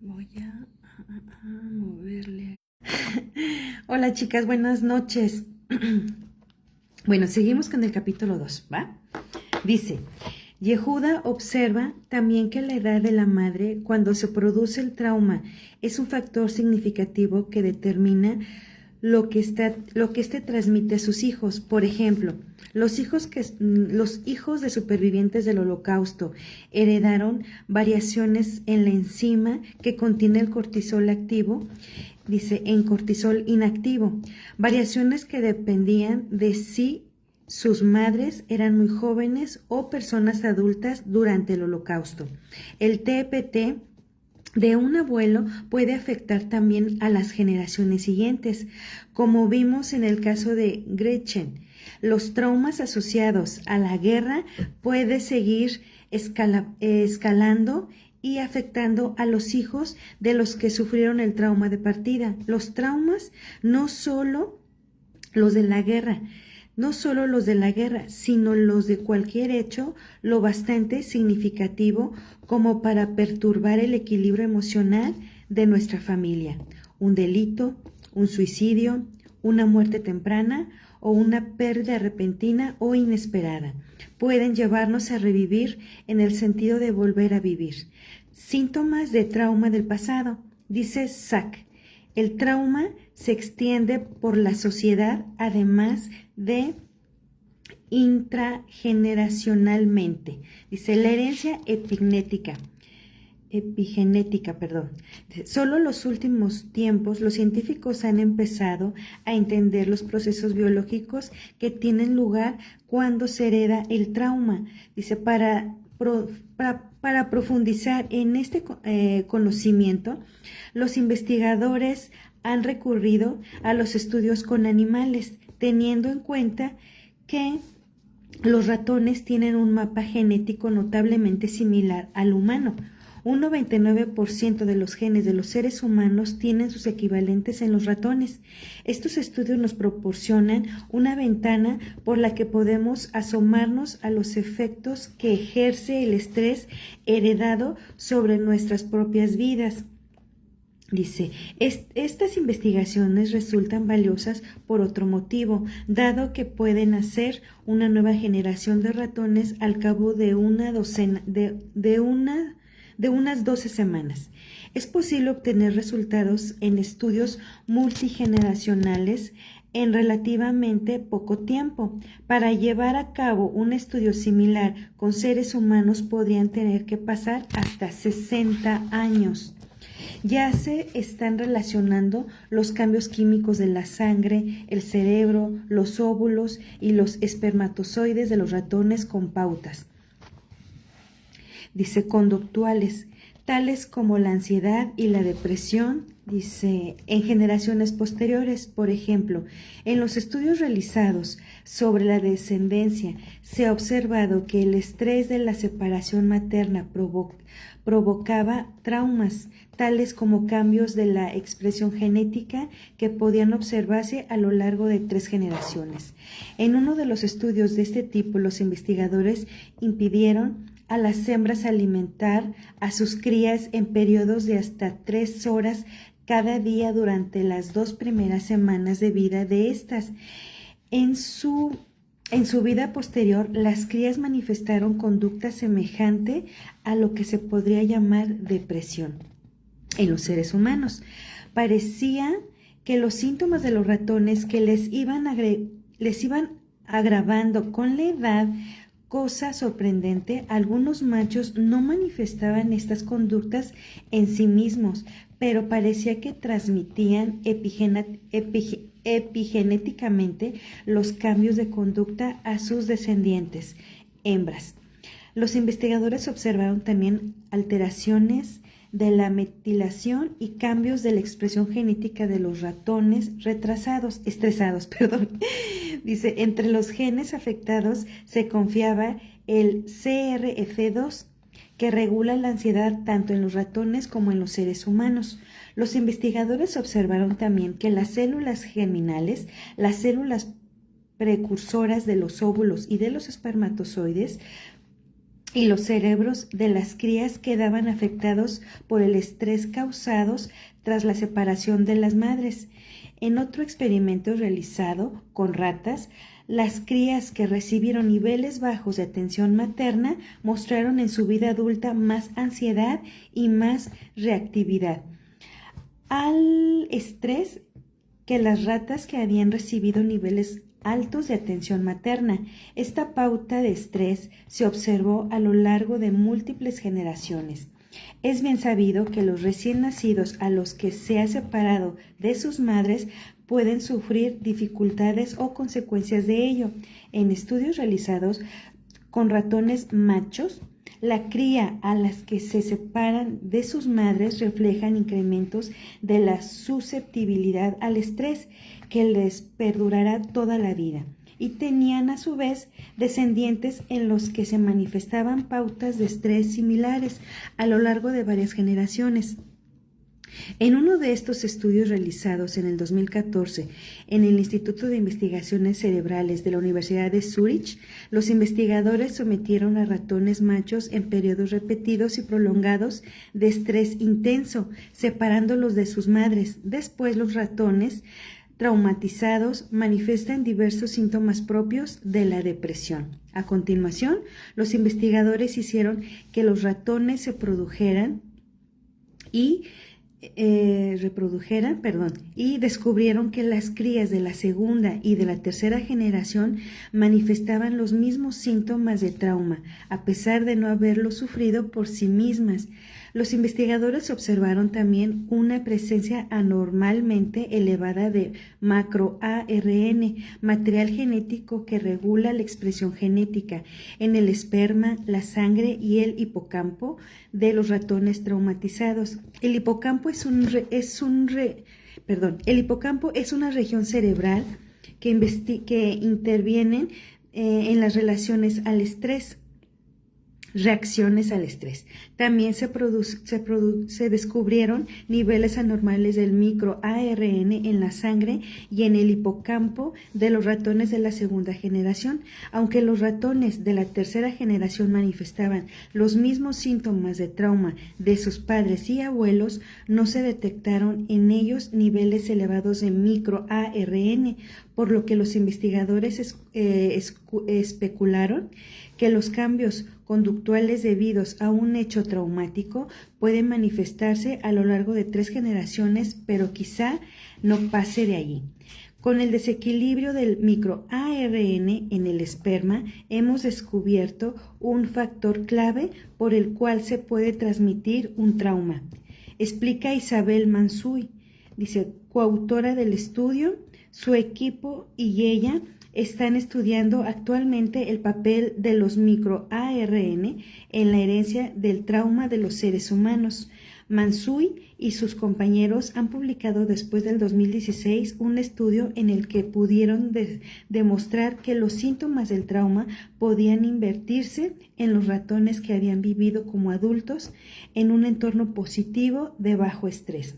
Voy a moverle. Hola chicas, buenas noches. Bueno, seguimos con el capítulo 2, ¿va? Dice, Yehuda observa también que la edad de la madre cuando se produce el trauma es un factor significativo que determina lo que éste transmite a sus hijos. Por ejemplo, los hijos de supervivientes del Holocausto heredaron variaciones en la enzima que contiene el cortisol activo, dice, en cortisol inactivo, variaciones que dependían de si sus madres eran muy jóvenes o personas adultas durante el Holocausto. El TPT de un abuelo puede afectar también a las generaciones siguientes, como vimos en el caso de Gretchen. Los traumas asociados a la guerra pueden seguir escalando y afectando a los hijos de los que sufrieron el trauma de partida. Los traumas, no solo los de la guerra, sino los de cualquier hecho lo bastante significativo como para perturbar el equilibrio emocional de nuestra familia. Un delito, un suicidio, una muerte temprana o una pérdida repentina o inesperada pueden llevarnos a revivir en el sentido de volver a vivir. Síntomas de trauma del pasado, dice Sack. El trauma se extiende por la sociedad, además de intrageneracionalmente. Dice la herencia epigenética. Solo en los últimos tiempos los científicos han empezado a entender los procesos biológicos que tienen lugar cuando se hereda el trauma. Dice, para profundizar en este conocimiento, los investigadores han recurrido a los estudios con animales, teniendo en cuenta que los ratones tienen un mapa genético notablemente similar al humano. Un 99% de los genes de los seres humanos tienen sus equivalentes en los ratones. Estos estudios nos proporcionan una ventana por la que podemos asomarnos a los efectos que ejerce el estrés heredado sobre nuestras propias vidas. Dice, estas investigaciones resultan valiosas por otro motivo, dado que pueden hacer una nueva generación de ratones al cabo de unas 12 semanas. Es posible obtener resultados en estudios multigeneracionales en relativamente poco tiempo. Para llevar a cabo un estudio similar con seres humanos podrían tener que pasar hasta 60 años. Ya se están relacionando los cambios químicos de la sangre, el cerebro, los óvulos y los espermatozoides de los ratones con pautas, dice, conductuales, tales como la ansiedad y la depresión, dice, en generaciones posteriores. Por ejemplo, en los estudios realizados sobre la descendencia, se ha observado que el estrés de la separación materna provocaba traumas, tales como cambios de la expresión genética que podían observarse a lo largo de 3 generaciones. En uno de los estudios de este tipo, los investigadores impidieron a las hembras alimentar a sus crías en periodos de hasta 3 horas cada día durante las 2 primeras semanas de vida de estas. En su vida posterior, las crías manifestaron conducta semejante a lo que se podría llamar depresión. En los seres humanos, parecía que los síntomas de los ratones que les iban agravando con la edad. Cosa sorprendente, algunos machos no manifestaban estas conductas en sí mismos, pero parecía que transmitían epigenéticamente los cambios de conducta a sus descendientes, hembras. Los investigadores observaron también alteraciones de la metilación y cambios de la expresión genética de los ratones estresados. Dice, entre los genes afectados se confiaba el CRF2, que regula la ansiedad tanto en los ratones como en los seres humanos. Los investigadores observaron también que las células germinales, las células precursoras de los óvulos y de los espermatozoides, y los cerebros de las crías quedaban afectados por el estrés causado tras la separación de las madres. En otro experimento realizado con ratas, las crías que recibieron niveles bajos de atención materna mostraron en su vida adulta más ansiedad y más reactividad al estrés que las ratas que habían recibido niveles altos de atención materna. Esta pauta de estrés se observó a lo largo de múltiples generaciones. Es bien sabido que los recién nacidos a los que se ha separado de sus madres pueden sufrir dificultades o consecuencias de ello. En estudios realizados con ratones machos, la cría a las que se separan de sus madres reflejan incrementos de la susceptibilidad al estrés que les perdurará toda la vida, y tenían a su vez descendientes en los que se manifestaban pautas de estrés similares a lo largo de varias generaciones. En uno de estos estudios realizados en el 2014 en el Instituto de Investigaciones Cerebrales de la Universidad de Zúrich, los investigadores sometieron a ratones machos en periodos repetidos y prolongados de estrés intenso, separándolos de sus madres. Después, los ratones traumatizados manifiestan diversos síntomas propios de la depresión. A continuación, los investigadores hicieron que los ratones se reprodujeran y descubrieron que las crías de la segunda y de la tercera generación manifestaban los mismos síntomas de trauma, a pesar de no haberlo sufrido por sí mismas. Los investigadores observaron también una presencia anormalmente elevada de macroARN, material genético que regula la expresión genética, en el esperma, la sangre y el hipocampo de los ratones traumatizados. El hipocampo es una región cerebral que interviene en las reacciones al estrés. También se descubrieron niveles anormales del microARN en la sangre y en el hipocampo de los ratones de la segunda generación. Aunque los ratones de la tercera generación manifestaban los mismos síntomas de trauma de sus padres y abuelos, no se detectaron en ellos niveles elevados de microARN, por lo que los investigadores especularon que los cambios conductuales debidos a un hecho traumático pueden manifestarse a lo largo de 3 generaciones, pero quizá no pase de allí. Con el desequilibrio del microARN en el esperma, hemos descubierto un factor clave por el cual se puede transmitir un trauma, explica Isabel Mansuy, coautora del estudio. Su equipo y ella están estudiando actualmente el papel de los microARN en la herencia del trauma de los seres humanos. Mansuy y sus compañeros han publicado después del 2016 un estudio en el que pudieron demostrar que los síntomas del trauma podían invertirse en los ratones que habían vivido como adultos en un entorno positivo de bajo estrés.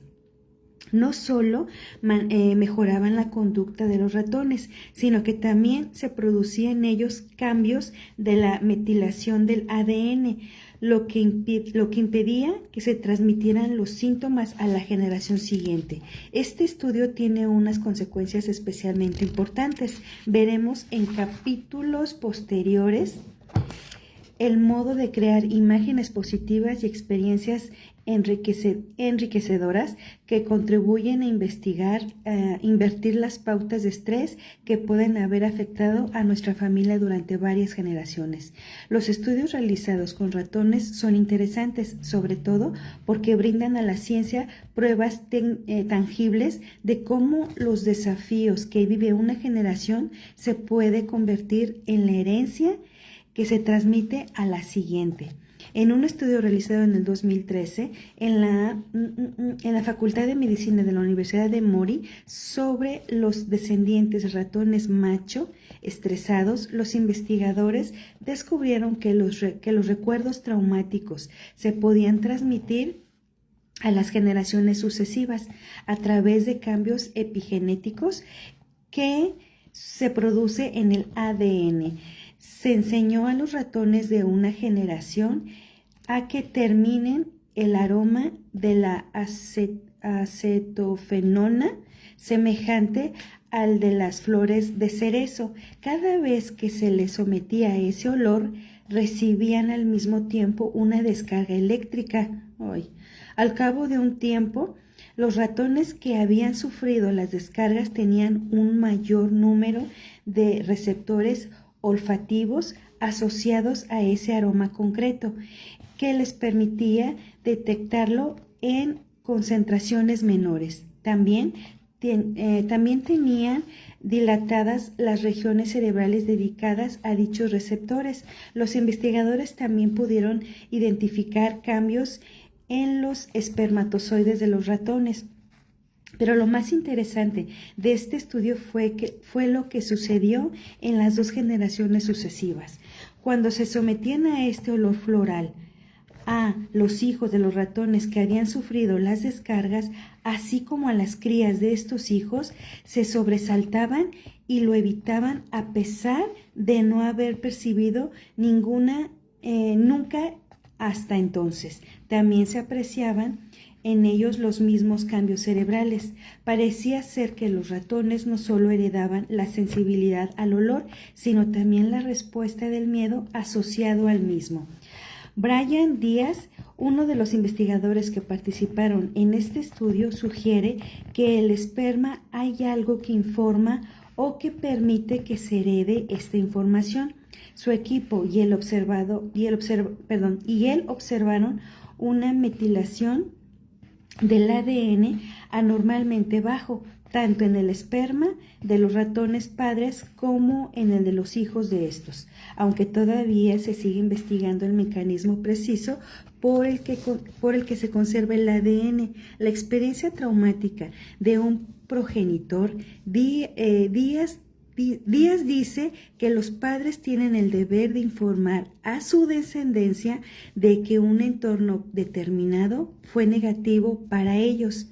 No solo mejoraban la conducta de los ratones, sino que también se producían en ellos cambios de la metilación del ADN, lo que impedía que se transmitieran los síntomas a la generación siguiente. Este estudio tiene unas consecuencias especialmente importantes. Veremos en capítulos posteriores el modo de crear imágenes positivas y experiencias enriquecedoras que contribuyen a invertir las pautas de estrés que pueden haber afectado a nuestra familia durante varias generaciones. Los estudios realizados con ratones son interesantes, sobre todo porque brindan a la ciencia pruebas tangibles de cómo los desafíos que vive una generación se puede convertir en la herencia que se transmite a la siguiente. En un estudio realizado en el 2013 en la Facultad de Medicina de la Universidad de Mori sobre los descendientes de ratones macho estresados, los investigadores descubrieron que los recuerdos traumáticos se podían transmitir a las generaciones sucesivas a través de cambios epigenéticos que se produce en el ADN. se enseñó a los ratones de una generación a que terminen el aroma de la acetofenona semejante al de las flores de cerezo. Cada vez que se les sometía a ese olor, recibían al mismo tiempo una descarga eléctrica. Ay. Al cabo de un tiempo, los ratones que habían sufrido las descargas tenían un mayor número de receptores olfativos asociados a ese aroma concreto, que les permitía detectarlo en concentraciones menores. También tenían dilatadas las regiones cerebrales dedicadas a dichos receptores. Los investigadores también pudieron identificar cambios en los espermatozoides de los ratones. Pero lo más interesante de este estudio fue lo que sucedió en las 2 generaciones sucesivas. Cuando se sometían a este olor floral a los hijos de los ratones que habían sufrido las descargas, así como a las crías de estos hijos, se sobresaltaban y lo evitaban a pesar de no haber percibido ninguna nunca hasta entonces. También se apreciaban en ellos los mismos cambios cerebrales. Parecía ser que los ratones no solo heredaban la sensibilidad al olor, sino también la respuesta del miedo asociado al mismo. Brian Díaz, uno de los investigadores que participaron en este estudio, sugiere que el esperma hay algo que informa o que permite que se herede esta información. Su equipo y él observaron una metilación del ADN anormalmente bajo, tanto en el esperma de los ratones padres como en el de los hijos de estos, aunque todavía se sigue investigando el mecanismo preciso por el que se conserva el ADN. La experiencia traumática de un progenitor, Díaz dice que los padres tienen el deber de informar a su descendencia de que un entorno determinado fue negativo para ellos.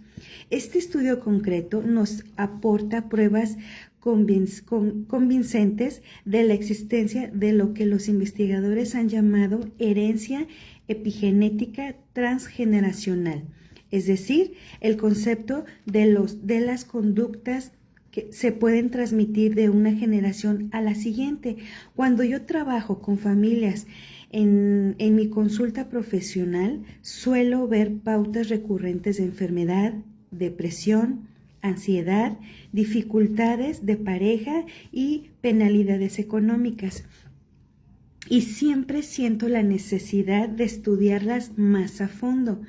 Este estudio concreto nos aporta pruebas convincentes de la existencia de lo que los investigadores han llamado herencia epigenética transgeneracional, es decir, el concepto de las conductas que se pueden transmitir de una generación a la siguiente. Cuando yo trabajo con familias en mi consulta profesional, suelo ver pautas recurrentes de enfermedad, depresión, ansiedad, dificultades de pareja y penalidades económicas. Y siempre siento la necesidad de estudiarlas más a fondo.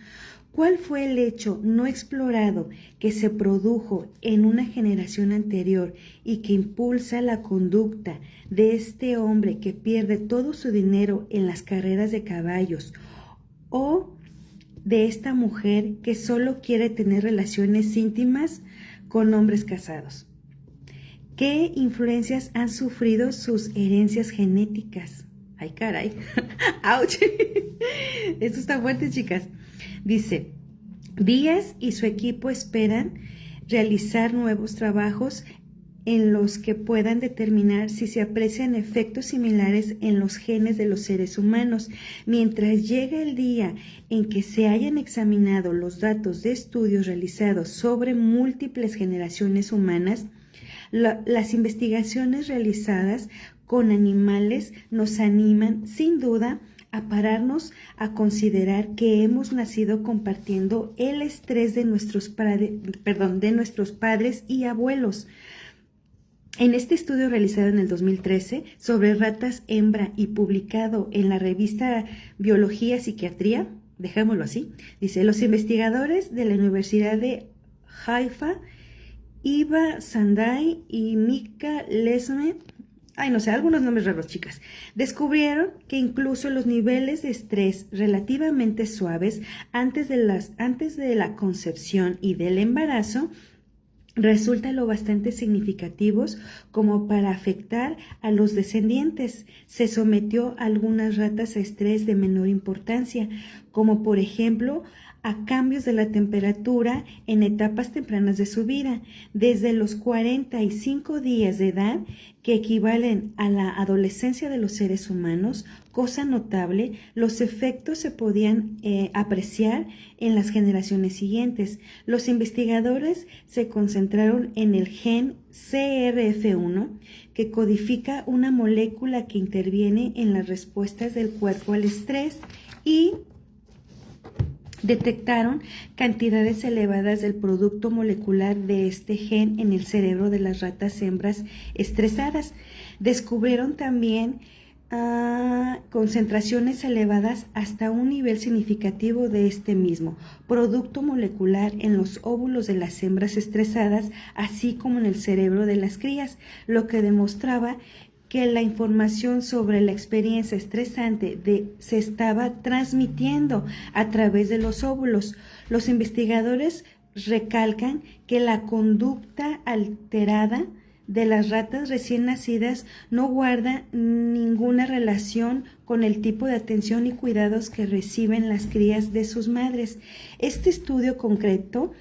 ¿Cuál fue el hecho no explorado que se produjo en una generación anterior y que impulsa la conducta de este hombre que pierde todo su dinero en las carreras de caballos, o de esta mujer que solo quiere tener relaciones íntimas con hombres casados? ¿Qué influencias han sufrido sus herencias genéticas? ¡Ay, caray! ¡Auch! Esto está fuerte, chicas. Dice, Díaz y su equipo esperan realizar nuevos trabajos en los que puedan determinar si se aprecian efectos similares en los genes de los seres humanos. Mientras llegue el día en que se hayan examinado los datos de estudios realizados sobre múltiples generaciones humanas, las investigaciones realizadas con animales nos animan, sin duda, a pararnos a considerar que hemos nacido compartiendo el estrés de nuestros padres y abuelos. En este estudio realizado en el 2013 sobre ratas hembra y publicado en la revista Biología Psiquiatría, dejámoslo así, dice, los investigadores de la Universidad de Haifa, Iva Sandai y Mika Lesme, algunos nombres raros, chicas, descubrieron que incluso los niveles de estrés relativamente suaves antes de la concepción y del embarazo resulta lo bastante significativos como para afectar a los descendientes. Se sometió a algunas ratas a estrés de menor importancia, como por ejemplo a cambios de la temperatura en etapas tempranas de su vida, desde los 45 días de edad, que equivalen a la adolescencia de los seres humanos. Cosa notable, los efectos se podían apreciar en las generaciones siguientes. Los investigadores se concentraron en el gen CRF1, que codifica una molécula que interviene en las respuestas del cuerpo al estrés, y detectaron cantidades elevadas del producto molecular de este gen en el cerebro de las ratas hembras estresadas. Descubrieron también concentraciones elevadas hasta un nivel significativo de este mismo producto molecular en los óvulos de las hembras estresadas, así como en el cerebro de las crías, lo que demostraba que la información sobre la experiencia estresante se estaba transmitiendo a través de los óvulos. Los investigadores recalcan que la conducta alterada de las ratas recién nacidas no guarda ninguna relación con el tipo de atención y cuidados que reciben las crías de sus madres. Este estudio concreto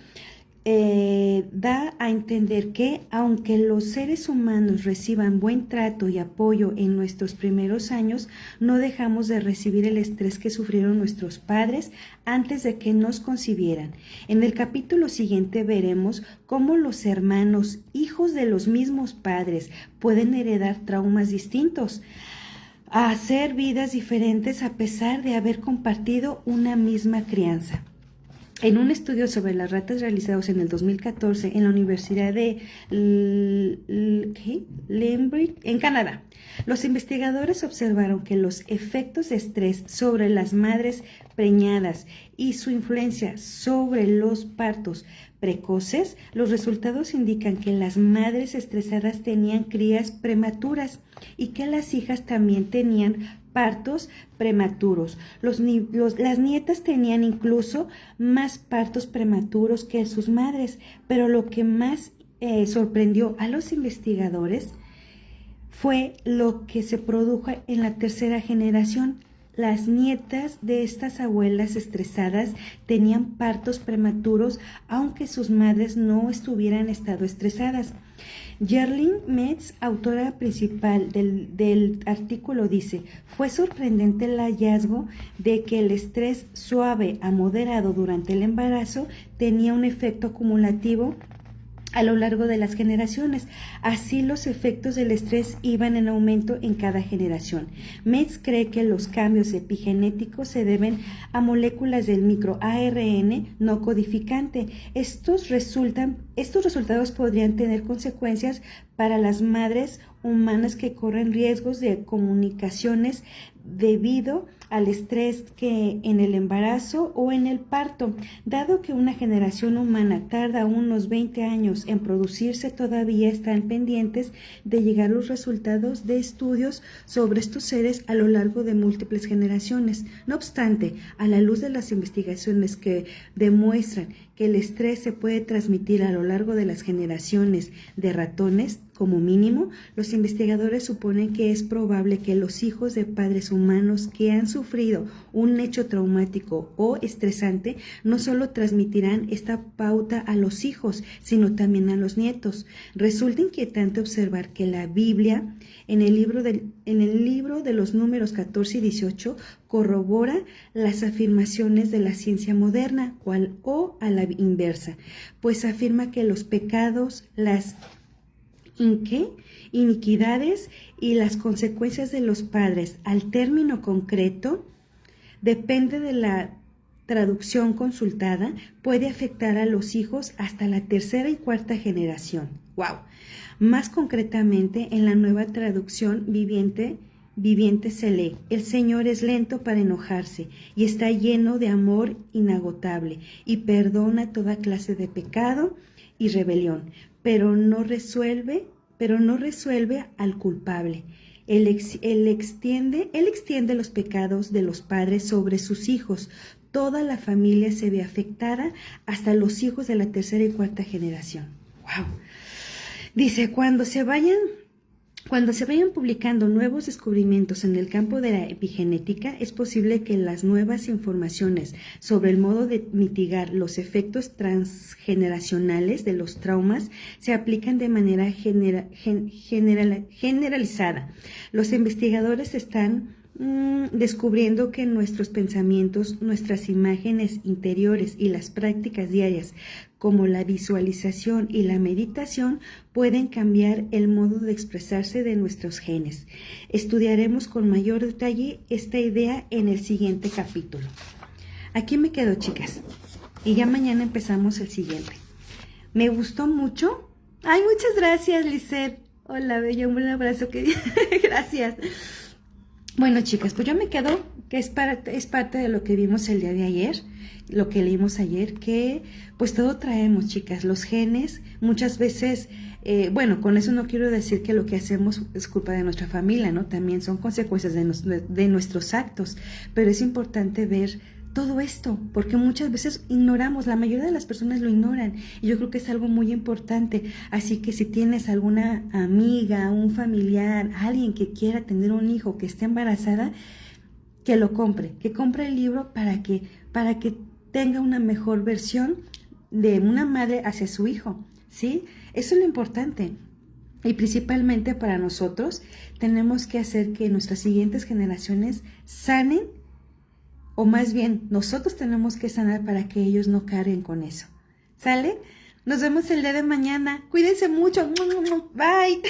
da a entender que, aunque los seres humanos reciban buen trato y apoyo en nuestros primeros años, no dejamos de recibir el estrés que sufrieron nuestros padres antes de que nos concibieran. En el capítulo siguiente veremos cómo los hermanos, hijos de los mismos padres, pueden heredar traumas distintos, a hacer vidas diferentes a pesar de haber compartido una misma crianza. En un estudio sobre las ratas realizados en el 2014 en la Universidad de Limerick, en Canadá, los investigadores observaron que los efectos de estrés sobre las madres preñadas y su influencia sobre los partos precoces. Los resultados indican que las madres estresadas tenían crías prematuras y que las hijas también tenían partos prematuros. Las nietas tenían incluso más partos prematuros que sus madres, pero lo que más sorprendió a los investigadores fue lo que se produjo en la tercera generación. Las nietas de estas abuelas estresadas tenían partos prematuros, aunque sus madres no estuvieran en estado estresadas. Geraldine Metz, autora principal del artículo, dice: fue sorprendente el hallazgo de que el estrés suave a moderado durante el embarazo tenía un efecto acumulativo a lo largo de las generaciones. Así, los efectos del estrés iban en aumento en cada generación. Metz cree que los cambios epigenéticos se deben a moléculas del microARN no codificante. Estos resultados podrían tener consecuencias para las madres humanas que corren riesgos de comunicaciones debido al estrés que en el embarazo o en el parto. Dado que una generación humana tarda unos 20 años en producirse, todavía están pendientes de llegar los resultados de estudios sobre estos seres a lo largo de múltiples generaciones. No obstante, a la luz de las investigaciones que demuestran que el estrés se puede transmitir a lo largo de las generaciones de ratones, como mínimo, los investigadores suponen que es probable que los hijos de padres humanos que han sufrido un hecho traumático o estresante no solo transmitirán esta pauta a los hijos, sino también a los nietos. Resulta inquietante observar que la Biblia, en el libro de los números 14 y 18, corrobora las afirmaciones de la ciencia moderna, o a la inversa, pues afirma que los pecados, las iniquidades y las consecuencias de los padres al término concreto, depende de la traducción consultada, puede afectar a los hijos hasta la tercera y cuarta generación. ¡Wow! Más concretamente, en la nueva traducción viviente se lee: el Señor es lento para enojarse y está lleno de amor inagotable y perdona toda clase de pecado y rebelión, pero no resuelve al culpable. Él extiende los pecados de los padres sobre sus hijos. Toda la familia se ve afectada, hasta los hijos de la tercera y cuarta generación. Wow. Dice, cuando se vayan publicando nuevos descubrimientos en el campo de la epigenética, es posible que las nuevas informaciones sobre el modo de mitigar los efectos transgeneracionales de los traumas se aplican de manera generalizada. Los investigadores están descubriendo que nuestros pensamientos, nuestras imágenes interiores y las prácticas diarias, como la visualización y la meditación, pueden cambiar el modo de expresarse de nuestros genes. Estudiaremos con mayor detalle esta idea en el siguiente capítulo. Aquí me quedo, chicas, y ya mañana empezamos el siguiente. Me gustó mucho. Ay, muchas gracias, Lisette. Hola, bella, un abrazo. Gracias. Bueno, chicas, pues yo me quedo, que es parte de lo que vimos el día de ayer, lo que leímos ayer, que pues todo traemos, chicas, los genes, muchas veces, bueno, con eso no quiero decir que lo que hacemos es culpa de nuestra familia, ¿no? También son consecuencias de nuestros actos, pero es importante ver todo esto, porque muchas veces ignoramos, la mayoría de las personas lo ignoran, y yo creo que es algo muy importante. Así que si tienes alguna amiga, un familiar, alguien que quiera tener un hijo, que esté embarazada, que lo compre, que compre el libro para que tenga una mejor versión de una madre hacia su hijo, ¿sí? Eso es lo importante. Y principalmente para nosotros, tenemos que hacer que nuestras siguientes generaciones sanen, o más bien, nosotros tenemos que sanar para que ellos no carguen con eso. ¿Sale? Nos vemos el día de mañana. Cuídense mucho. Bye.